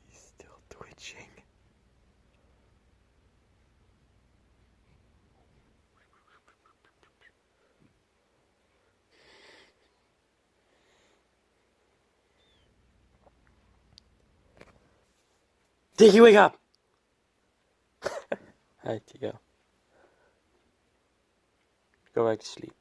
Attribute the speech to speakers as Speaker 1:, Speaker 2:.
Speaker 1: He's still twitching. Tiki, wake up! Hi, Tika. Go back to sleep.